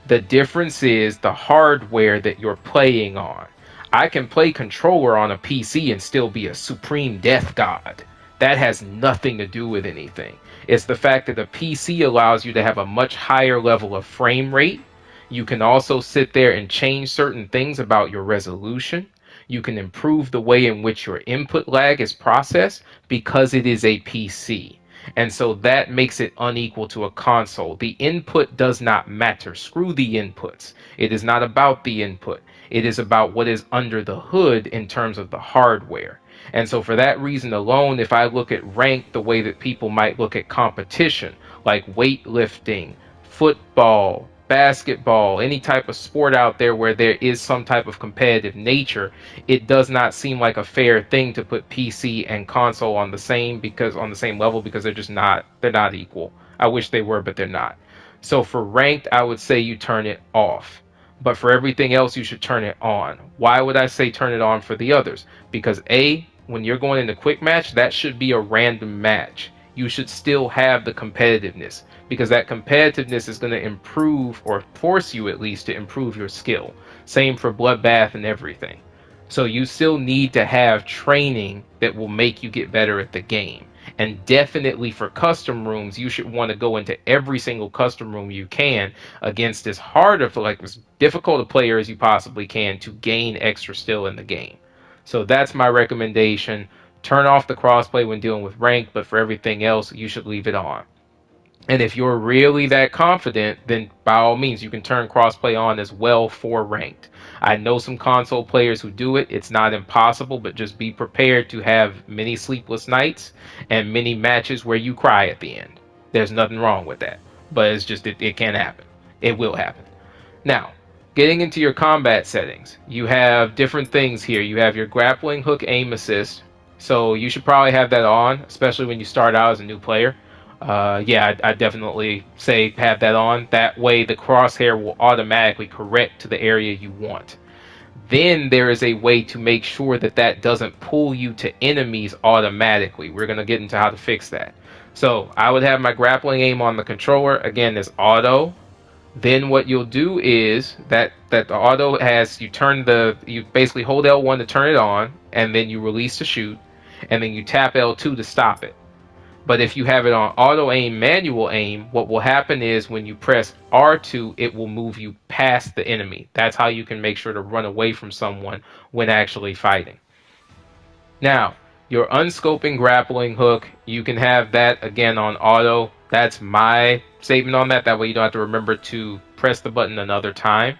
The difference is the hardware that you're playing on. I can play controller on a PC and still be a supreme death god. That has nothing to do with anything. It's the fact that a PC allows you to have a much higher level of frame rate. You can also sit there and change certain things about your resolution. You can improve the way in which your input lag is processed because it is a PC. And so that makes it unequal to a console. The input does not matter. Screw the inputs. It is not about the input. It is about what is under the hood in terms of the hardware. And so for that reason alone, if I look at rank the way that people might look at competition, like weightlifting, football, basketball, any type of sport out there where there is some type of competitive nature, it does not seem like a fair thing to put PC and console on the same level because they're not equal. I wish they were, but they're not. So for ranked, I would say you turn it off. But for everything else, you should turn it on. Why would I say turn it on for the others? Because A, when you're going into quick match, that should be a random match. You should still have the competitiveness because that competitiveness is going to improve or force you at least to improve your skill. Same for bloodbath and everything. So you still need to have training that will make you get better at the game. And definitely for custom rooms, you should want to go into every single custom room you can against as as difficult a player as you possibly can to gain extra skill in the game. So that's my recommendation. Turn off the crossplay when dealing with rank, but for everything else, you should leave it on. And if you're really that confident, then by all means, you can turn crossplay on as well for ranked. I know some console players who do it. It's not impossible, but just be prepared to have many sleepless nights and many matches where you cry at the end. There's nothing wrong with that, but it can happen. It will happen. Now, getting into your combat settings, you have different things here. You have your grappling hook aim assist, so you should probably have that on, especially when you start out as a new player. Yeah, I definitely say have that on. That way the crosshair will automatically correct to the area you want. Then there is a way to make sure that that doesn't pull you to enemies automatically. We're going to get into how to fix that. So I would have my grappling aim on the controller. Again, it's auto. Then what you'll do is that the auto has you basically hold L1 to turn it on, and then you release to shoot, and then you tap L2 to stop it. But if you have it on auto aim, manual aim, what will happen is when you press R2, it will move you past the enemy. That's how you can make sure to run away from someone when actually fighting. Now, your unscoping grappling hook, you can have that again on auto. That's my statement on that. That way you don't have to remember to press the button another time.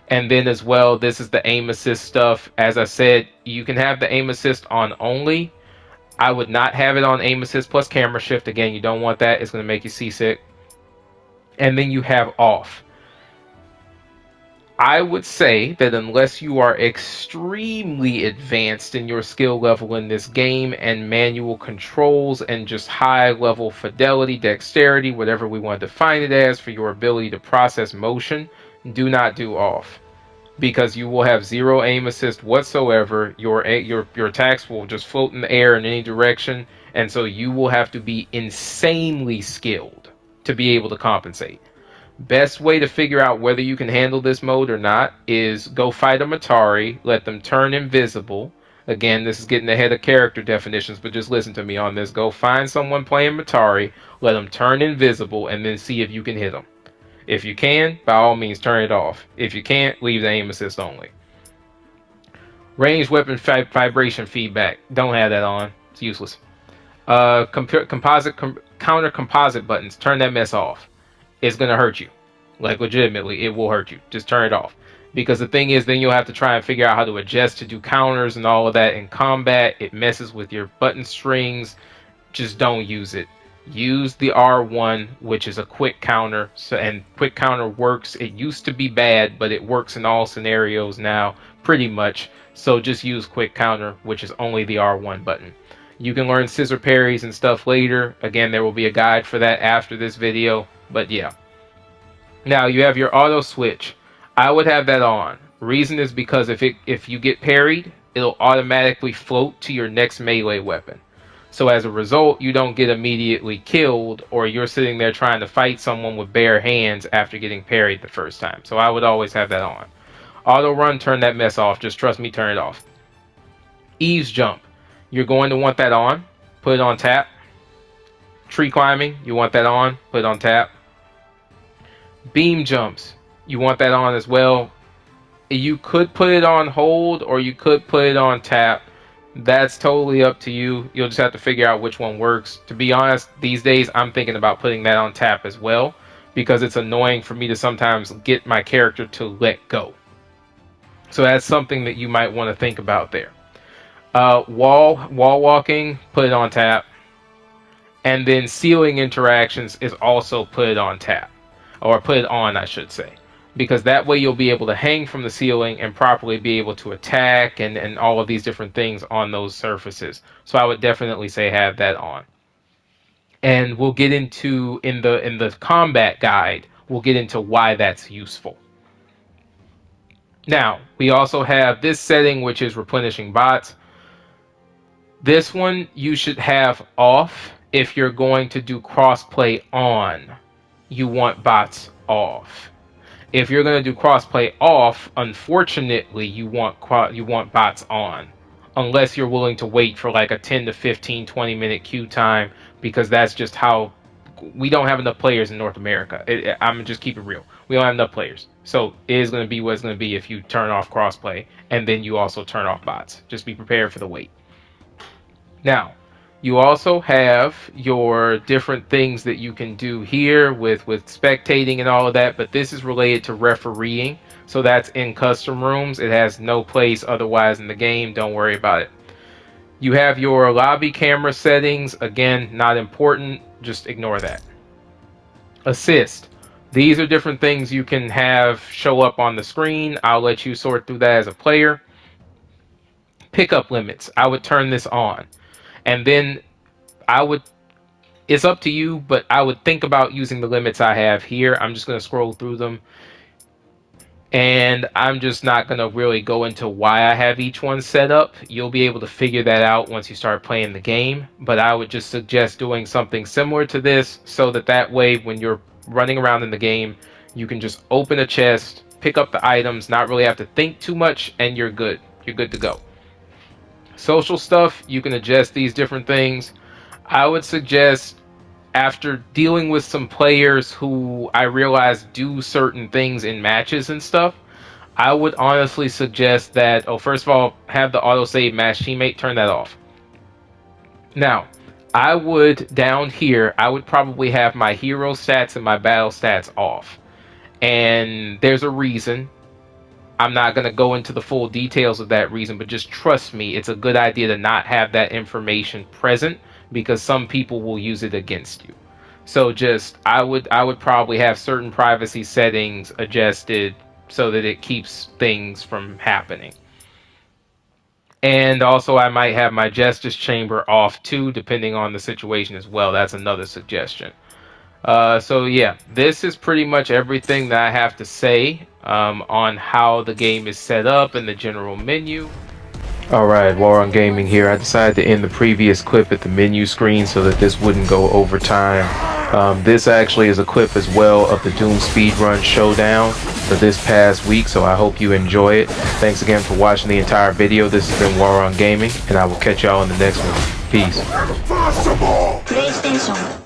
And then as well, this is the aim assist stuff. As I said, you can have the aim assist on only. I would not have it on aim assist plus camera shift. Again, you don't want that. It's going to make you seasick. And then you have off. I would say that unless you are extremely advanced in your skill level in this game and manual controls and just high level fidelity, dexterity, whatever we want to define it as for your ability to process motion, do not do off. Because you will have zero aim assist whatsoever. Your attacks will just float in the air in any direction, and so you will have to be insanely skilled to be able to compensate. Best way to figure out whether you can handle this mode or not is go fight a Matari, let them turn invisible. Again, this is getting ahead of character definitions, but just listen to me on this. Go find someone playing Matari, let them turn invisible, and then see if you can hit them. If you can, by all means, turn it off. If you can't, leave the aim assist only. Ranged weapon vibration feedback. Don't have that on. It's useless. Counter composite buttons. Turn that mess off. It's gonna hurt you. Like legitimately, it will hurt you. Just turn it off. Because the thing is, then you'll have to try and figure out how to adjust to do counters and all of that in combat. It messes with your button strings. Just don't use it. Use the R1, which is a quick counter. And quick counter works. It used to be bad, but it works in all scenarios now, pretty much. So just use quick counter, which is only the R1 button. You can learn scissor parries and stuff later. Again, there will be a guide for that after this video. But yeah. Now you have your auto switch. I would have that on. Reason is because if you get parried, it'll automatically float to your next melee weapon. So as a result, you don't get immediately killed, or you're sitting there trying to fight someone with bare hands after getting parried the first time. So I would always have that on. Auto run, turn that mess off. Just trust me, turn it off. Eaves jump. You're going to want that on. Put it on tap. Tree climbing, you want that on. Put it on tap. Beam jumps, you want that on as well. You could put it on hold, or you could put it on tap. That's totally up to you. You'll just have to figure out which one works. To be honest, these days I'm thinking about putting that on tap as well, because it's annoying for me to sometimes get my character to let go. So that's something that you might want to think about there. Wall walking, put it on tap. And then ceiling interactions is also put it on tap. Or put it on, I should say. Because that way you'll be able to hang from the ceiling and properly be able to attack and all of these different things on those surfaces. So I would definitely say have that on. And we'll get into, in the combat guide, we'll get into why that's useful. Now, we also have this setting, which is replenishing bots. This one you should have off if you're going to do crossplay on. You want bots off. If you're going to do crossplay off, unfortunately, you want bots on. Unless you're willing to wait for like a 10 to 15, 20 minute queue time, because that's just how we don't have enough players in North America. I'm just keep it real. We don't have enough players. So it is going to be what it's going to be if you turn off crossplay and then you also turn off bots. Just be prepared for the wait. Now, you also have your different things that you can do here with spectating and all of that, but this is related to refereeing. So that's in custom rooms. It has no place otherwise in the game. Don't worry about it. You have your lobby camera settings. Again, not important. Just ignore that. Assist. These are different things you can have show up on the screen. I'll let you sort through that as a player. Pickup limits. I would turn this on. And then it's up to you, but I would think about using the limits I have here. I'm just going to scroll through them. And I'm just not going to really go into why I have each one set up. You'll be able to figure that out once you start playing the game. But I would just suggest doing something similar to this, so that way when you're running around in the game, you can just open a chest, pick up the items, not really have to think too much, and you're good. You're good to go. Social stuff, you can adjust these different things. I would suggest, after dealing with some players who I realize do certain things in matches and stuff, I would honestly suggest that, first of all, have the autosave match teammate, turn that off. Now, I would, down here, I would probably have my hero stats and my battle stats off. And there's a reason. I'm not going to go into the full details of that reason, but just trust me, it's a good idea to not have that information present, because some people will use it against you. So I would probably have certain privacy settings adjusted so that it keeps things from happening. And also I might have my Justice Chamber off too, depending on the situation as well. That's another suggestion. So yeah, this is pretty much everything that I have to say on how the game is set up in the general menu. Alright, War on Gaming here. I decided to end the previous clip at the menu screen so that this wouldn't go over time. This actually is a clip as well of the Doom Speedrun Showdown for this past week, so I hope you enjoy it. Thanks again for watching the entire video. This has been War on Gaming, and I will catch y'all in the next one. Peace. PlayStation